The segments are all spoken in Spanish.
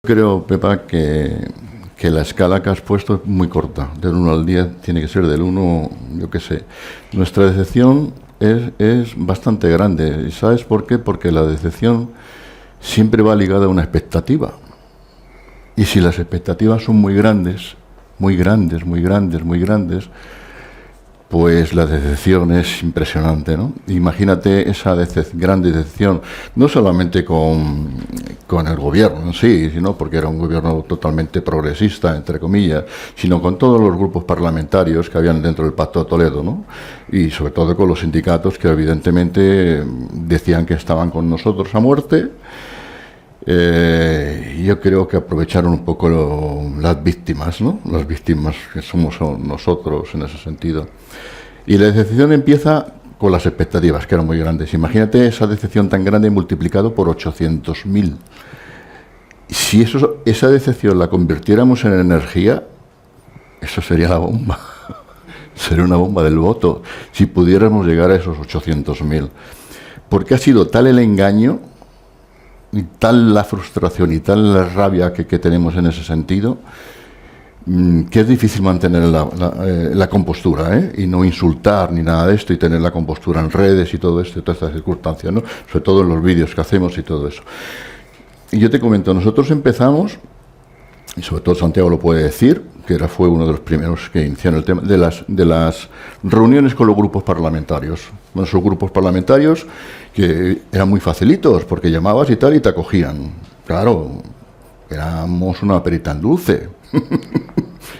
creo, Pepa, que la escala que has puesto es muy corta. Del 1 al 10 tiene que ser del 1, yo qué sé. Nuestra decepción es bastante grande. ¿Y sabes por qué? Porque la decepción siempre va ligada a una expectativa. Y si las expectativas son muy grandes, muy grandes, muy grandes, muy grandes, pues la decepción es impresionante, ¿no? Imagínate esa grande decepción, no solamente con el gobierno en sí, sino porque era un gobierno totalmente progresista, entre comillas, sino con todos los grupos parlamentarios que habían dentro del Pacto de Toledo, ¿no? Y sobre todo con los sindicatos que evidentemente decían que estaban con nosotros a muerte. Yo creo que aprovecharon un poco las víctimas, ¿no? Las víctimas que somos nosotros en ese sentido. Y la decepción empieza con las expectativas, que eran muy grandes. Imagínate esa decepción tan grande multiplicado por 800.000. Si esa decepción la convirtiéramos en energía, eso sería la bomba. Sería una bomba del voto, si pudiéramos llegar a esos 800.000. Porque ha sido tal el engaño, y tal la frustración y tal la rabia que tenemos en ese sentido, que es difícil mantener la compostura, y no insultar ni nada de esto, y tener la compostura en redes y todo esto, y todas estas circunstancias, ¿no? Sobre todo en los vídeos que hacemos y todo eso. Y yo te comento, nosotros empezamos, y sobre todo Santiago lo puede decir, que fue uno de los primeros que iniciaron el tema de las reuniones con los grupos parlamentarios. Bueno, esos grupos parlamentarios que eran muy facilitos, porque llamabas y tal y te acogían. Claro, éramos una perita en dulce.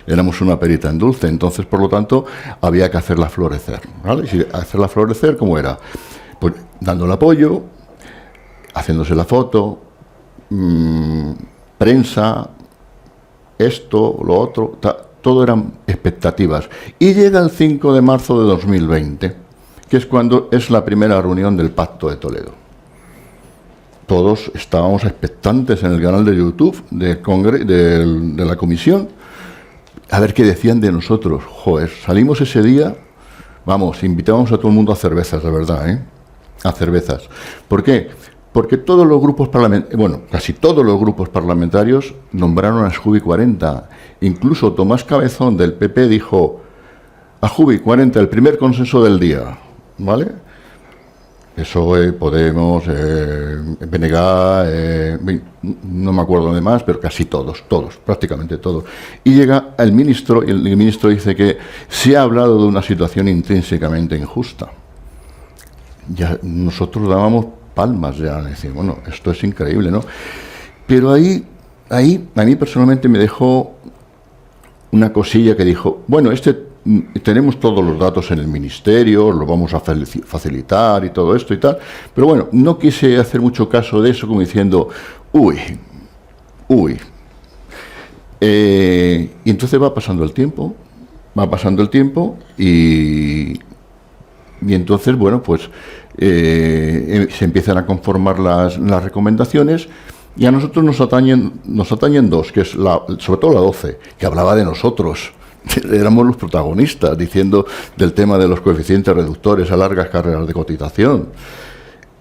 Éramos una perita en dulce, entonces, por lo tanto, había que hacerla florecer, ¿vale? Y hacerla florecer, ¿cómo era? Pues dando el apoyo, haciéndose la foto, prensa, esto, lo otro, todo eran expectativas. Y llega el 5 de marzo de 2020, que es cuando es la primera reunión del Pacto de Toledo. Todos estábamos expectantes en el canal de YouTube de la comisión, a ver qué decían de nosotros. Joder, salimos ese día, vamos, invitábamos a todo el mundo a cervezas, de verdad, a cervezas. ¿Por qué? Porque todos los grupos parlamentarios, bueno, casi todos los grupos parlamentarios nombraron a Jubi 40. Incluso Tomás Cabezón del PP dijo a Jubi 40, el primer consenso del día, ¿vale? PSOE, Podemos, BNG, no me acuerdo de más, pero casi todos, prácticamente todos. Y llega el ministro, y el ministro dice que se ha hablado de una situación intrínsecamente injusta. Ya nosotros dábamos palmas, ya decir, bueno, esto es increíble, ¿no? Pero ahí a mí personalmente me dejó una cosilla que dijo, bueno, tenemos todos los datos en el ministerio, lo vamos a facilitar y todo esto y tal, pero bueno, no quise hacer mucho caso de eso, como diciendo, uy. Y entonces va pasando el tiempo y entonces, bueno, pues se empiezan a conformar las recomendaciones, y a nosotros nos atañen dos, que es sobre todo la 12, que hablaba de nosotros. Éramos los protagonistas, diciendo del tema de los coeficientes reductores a largas carreras de cotización,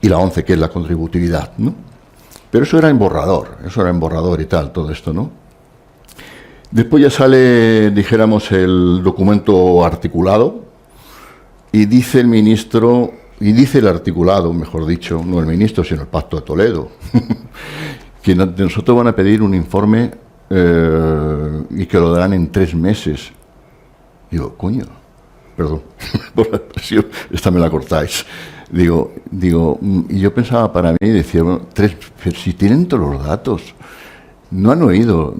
y la 11, que es la contributividad, ¿no? Pero eso era en borrador y tal, todo esto, ¿no? Después ya sale, dijéramos, el documento articulado, y dice el ministro, y dice el articulado, mejor dicho, no el ministro, sino el Pacto de Toledo, que nosotros van a pedir un informe y que lo darán en 3 meses. Digo, coño, perdón por la expresión, esta me la cortáis. Digo, y yo pensaba para mí, decía, bueno, si tienen todos los datos, no han oído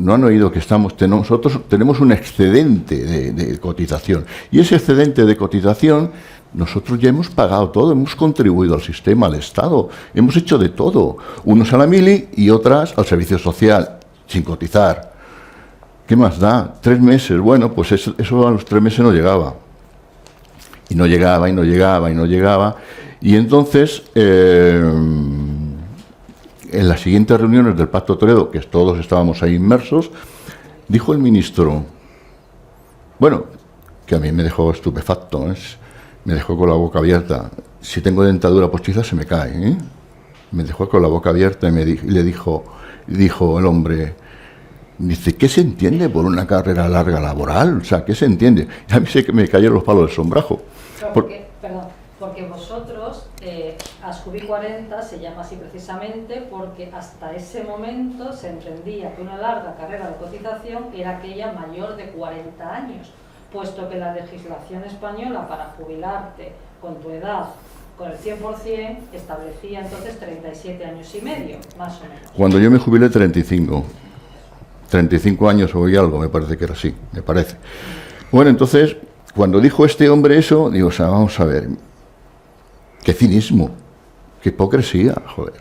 que nosotros tenemos un excedente de cotización, y ese excedente de cotización nosotros ya hemos pagado todo, hemos contribuido al sistema, al Estado, hemos hecho de todo, unos a la mili y otras al servicio social, sin cotizar. ¿Qué más da? 3 meses, bueno, pues eso a los 3 meses no llegaba. Y no llegaba. Y entonces, en las siguientes reuniones del Pacto de Toledo, que todos estábamos ahí inmersos, dijo el ministro, bueno, que a mí me dejó estupefacto, me dejó con la boca abierta. Si tengo dentadura postiza se me cae, Me dejó con la boca abierta y le dijo el hombre, Dice, ¿qué se entiende por una carrera larga laboral? O sea, ¿qué se entiende? Y a mí se que me cayeron los palos del sombrajo. Porque vosotros, Asjubi 40 se llama así precisamente porque hasta ese momento se entendía que una larga carrera de cotización era aquella mayor de 40 años, puesto que la legislación española para jubilarte con tu edad, con el 100%, establecía entonces 37 años y medio, más o menos. Cuando yo me jubilé, 35 años o algo, me parece que era así, me parece. Bueno, entonces, cuando dijo este hombre eso, digo, o sea, vamos a ver, qué cinismo, qué hipocresía, joder,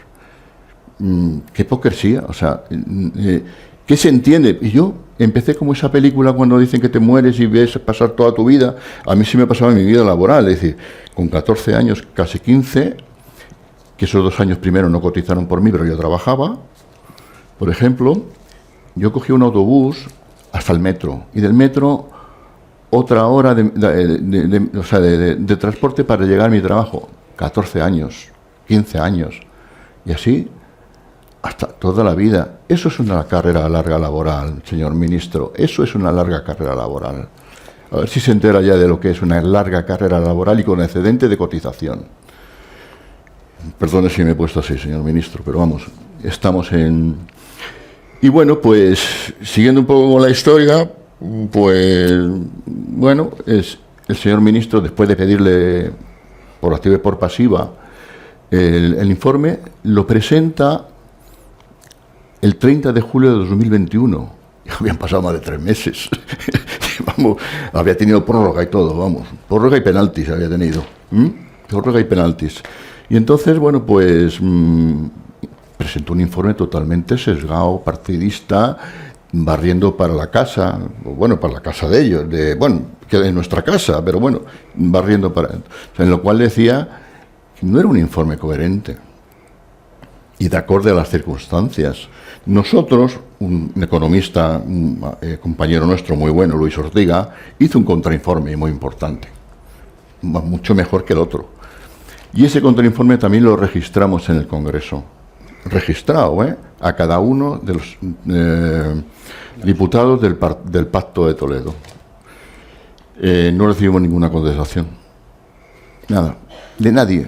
qué hipocresía, o sea, ¿qué se entiende? Y yo empecé como esa película cuando dicen que te mueres y ves pasar toda tu vida. A mí sí me pasaba en mi vida laboral, es decir, con 14 años, casi 15, que esos 2 años primero no cotizaron por mí, pero yo trabajaba, por ejemplo, yo cogí un autobús hasta el metro, y del metro otra hora de transporte para llegar a mi trabajo. 14 años, 15 años, y así hasta toda la vida. Eso es una carrera larga laboral, señor ministro, eso es una larga carrera laboral. A ver si se entera ya de lo que es una larga carrera laboral y con excedente de cotización. Perdone si me he puesto así, señor ministro, pero vamos, estamos en... Y bueno, pues, siguiendo un poco con la historia, pues, bueno, es el señor ministro, después de pedirle por activa y por pasiva el informe, lo presenta el 30 de julio de 2021. Habían pasado más de 3 meses. Vamos, había tenido prórroga y todo, vamos. Prórroga y penaltis había tenido. Prórroga y penaltis. Y entonces, bueno, pues presentó un informe totalmente sesgado, partidista, barriendo para la casa, bueno, para la casa de ellos, que es nuestra casa, pero bueno, barriendo para... En lo cual decía que no era un informe coherente y de acorde a las circunstancias. Nosotros, un economista, un compañero nuestro muy bueno, Luis Ortiga, hizo un contrainforme muy importante, mucho mejor que el otro. Y ese contrainforme también lo registramos en el Congreso. Registrado, a cada uno de los diputados del Pacto de Toledo. No recibimos ninguna contestación. Nada. De nadie.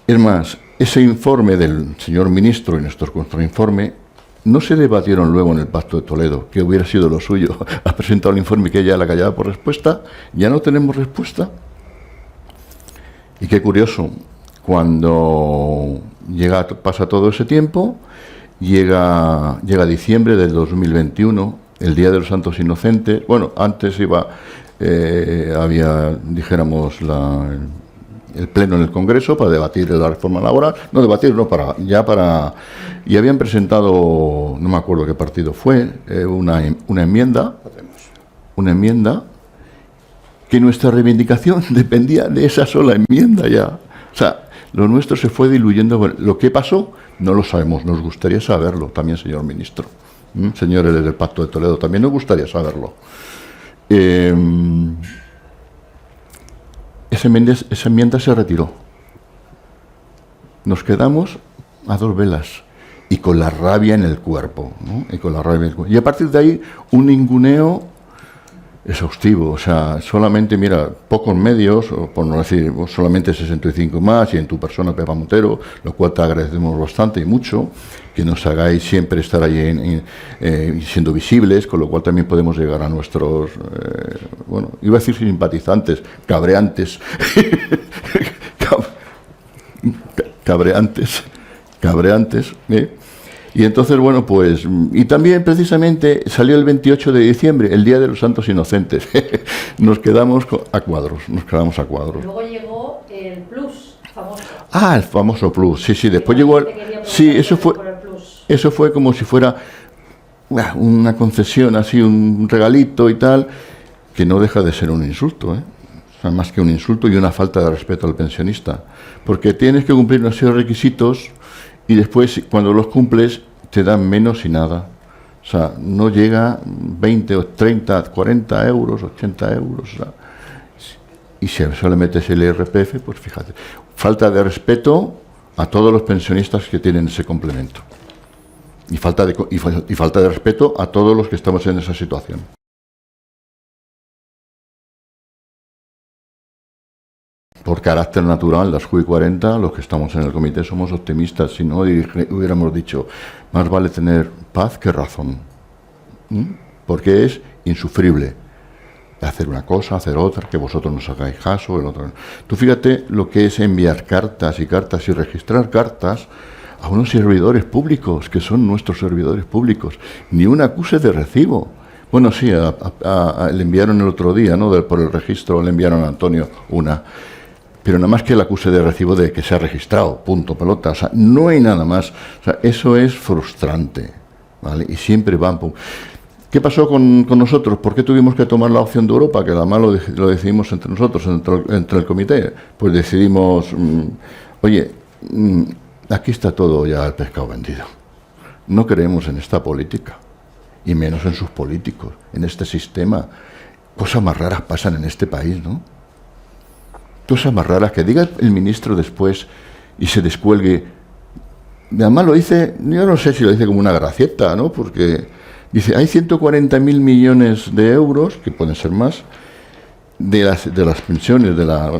Es más, ese informe del señor ministro y nuestro contrainforme no se debatieron luego en el Pacto de Toledo, que hubiera sido lo suyo. Ha presentado el informe que ella la callaba por respuesta. Ya no tenemos respuesta. Y qué curioso, cuando pasa todo ese tiempo, llega diciembre del 2021, el Día de los Santos Inocentes. Bueno, antes había, dijéramos, el pleno en el Congreso para debatir la reforma laboral. Y habían presentado, no me acuerdo qué partido fue, una enmienda que nuestra reivindicación dependía de esa sola enmienda ya. O sea, lo nuestro se fue diluyendo. Lo que pasó no lo sabemos, nos gustaría saberlo también, señor ministro. Señores del Pacto de Toledo, también nos gustaría saberlo. Esa enmienda se retiró. Nos quedamos a 2 velas y con la rabia en el cuerpo, ¿no? Y a partir de ahí, un ninguneo exhaustivo, o sea, solamente, mira, pocos medios, por no decir solamente 65 más, y en tu persona, Pepa Montero, lo cual te agradecemos bastante y mucho, que nos hagáis siempre estar ahí siendo visibles, con lo cual también podemos llegar a nuestros, bueno, iba a decir simpatizantes, cabreantes, cabreantes, Y entonces, bueno, pues... Y también, precisamente, salió el 28 de diciembre, el Día de los Santos Inocentes. Nos quedamos a cuadros. Luego llegó el Plus, famoso. Ah, el famoso Plus, sí, después llegó el... Sí, eso fue como si fuera una concesión, así, un regalito y tal, que no deja de ser un insulto, O sea, más que un insulto y una falta de respeto al pensionista. Porque tienes que cumplir una serie de requisitos y después, cuando los cumples, te dan menos y nada. O sea, no llega 20 o 30, 40 euros, 80 euros. O sea, y si solo metes el IRPF, pues fíjate. Falta de respeto a todos los pensionistas que tienen ese complemento. y falta de respeto a todos los que estamos en esa situación. Por carácter natural, las JUI 40, los que estamos en el comité somos optimistas, si no hubiéramos dicho, más vale tener paz que razón, porque es insufrible hacer una cosa, hacer otra, que vosotros nos hagáis caso, el otro. Tú fíjate lo que es enviar cartas y registrar cartas a unos servidores públicos, que son nuestros servidores públicos, ni un acuse de recibo. Bueno, sí, le enviaron el otro día, ¿no? Por el registro le enviaron a Antonio una, pero nada más que el acuse de recibo de que se ha registrado, punto, pelota, o sea, no hay nada más. O sea, eso es frustrante, ¿vale? Y siempre van... ¿Qué pasó con nosotros? ¿Por qué tuvimos que tomar la opción de Europa? Que además lo decidimos entre nosotros, entre el comité. Pues decidimos, oye, aquí está todo ya el pescado vendido. No creemos en esta política, y menos en sus políticos, en este sistema. Cosas más raras pasan en este país, ¿no? Cosas más raras, que diga el ministro después y se descuelgue. Además lo dice, yo no sé si lo dice como una gracieta, ¿no? Porque dice, hay 140.000 millones de euros, que pueden ser más, de las pensiones de la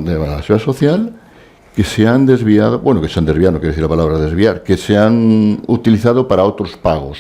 seguridad social, que se han desviado, bueno, que se han desviado, no quiero decir la palabra desviar, que se han utilizado para otros pagos.